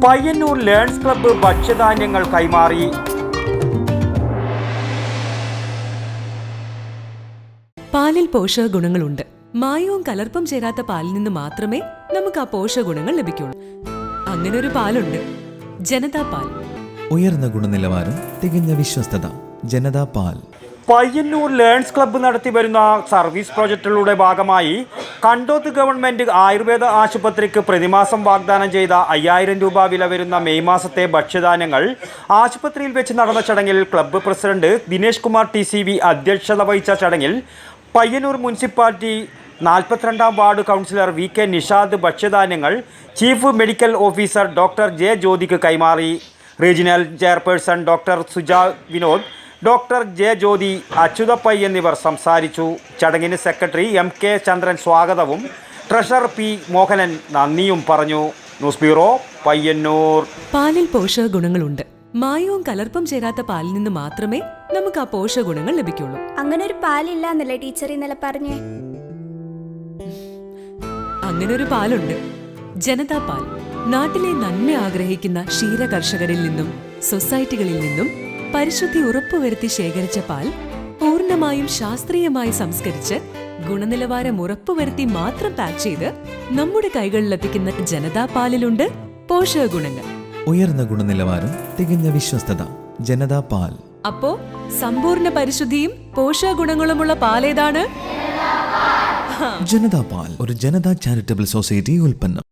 Payyanur learns club ഭക്ഷ്യധാന്യങ്ങൾ കൈമാറി. പാലിൽ പോഷക ഗുണങ്ങളുണ്ട്. മായവും കലർപ്പും ചേരാത്ത പാലിൽ നിന്ന് മാത്രമേ നമുക്ക് ആ പോഷക ഗുണങ്ങൾ ലഭിക്കുള്ളൂ. അങ്ങനെ ഒരു പാലുണ്ട്, ജനതാ പാൽ. ഉയർന്ന ഗുണനിലവാരം, തികഞ്ഞ വിശ്വസ്തത. ജനതാ പാൽ. പയ്യന്നൂർ ലേൺസ് ക്ലബ്ബ് നടത്തിവരുന്ന സർവീസ് പ്രോജക്റ്റുകളുടെ ഭാഗമായി കണ്ടോത്ത് ഗവൺമെന്റ് ആയുർവേദ ആശുപത്രിക്ക് പ്രതിമാസം വാഗ്ദാനം ചെയ്ത 5000 രൂപ വില വരുന്ന മെയ് മാസത്തെ ഭക്ഷ്യധാന്യങ്ങൾ ആശുപത്രിയിൽ വെച്ച് നടന്ന ചടങ്ങിൽ club president Dinesh Kumar TCV അധ്യക്ഷത വഹിച്ച ചടങ്ങിൽ പയ്യന്നൂർ മുനിസിപ്പാലിറ്റി 42ാം വാർഡ് കൗൺസിലർ VK നിഷാദ് ഭക്ഷ്യധാന്യങ്ങൾ chief medical officer doctor J ജ്യോതിക്ക് കൈമാറി. Regional chairperson doctor Suja Vinod, doctor J Jyothi, Achyuthappai എന്നിവർ സംസാരിച്ചു. ചടങ്ങിന് സെക്രട്ടറി MK ചന്ദ്രൻ സ്വാഗതവും ട്രഷറർ P മോഹനൻ നന്ദിയും പറഞ്ഞു. News bureau, Payyanur. പാലിൽ പോഷക ഗുണങ്ങളുണ്ട്. മായവും കലർപ്പും ചേരാത്ത പാലിൽ നിന്ന് മാത്രമേ നമുക്ക് ആ പോഷക ഗുണങ്ങൾ ലഭിക്കുള്ളൂ. അങ്ങനെ ഒരു പാലില്ല എന്നല്ലേ ടീച്ചർ ഇന്നലെ പറഞ്ഞേ? അങ്ങനെ ഒരു പാലുണ്ട്, ജനതാ പാൽ. നാട്ടിലെ നന്മ ആഗ്രഹിക്കുന്ന ക്ഷീര കർഷകരിൽ നിന്നും സൊസൈറ്റികളിൽ നിന്നും പരിശുദ്ധി ഉറപ്പുവരുത്തി ശേഖരിച്ച പാൽ പൂർണ്ണമായും ശാസ്ത്രീയമായി സംസ്കരിച്ച് ഗുണനിലവാരം ഉറപ്പുവരുത്തി മാത്രം പാക്ക് ചെയ്ത് നമ്മുടെ കൈകളിലെത്തിക്കുന്ന ജനതാ പാലിലുണ്ട് പോഷക ഗുണങ്ങൾ. ഉയർന്ന ഗുണനിലവാരം, തികഞ്ഞ വിശ്വസ്തത. ജനതാ പാൽ. അപ്പോ സമ്പൂർണ്ണ പരിശുദ്ധിയും പോഷക ഗുണങ്ങളുമുള്ള പാലേതാണ്? ജനതാ പാൽ ഒരു ജനതാ ചാരിറ്റബിൾ സൊസൈറ്റി ഉൽപ്പന്നം.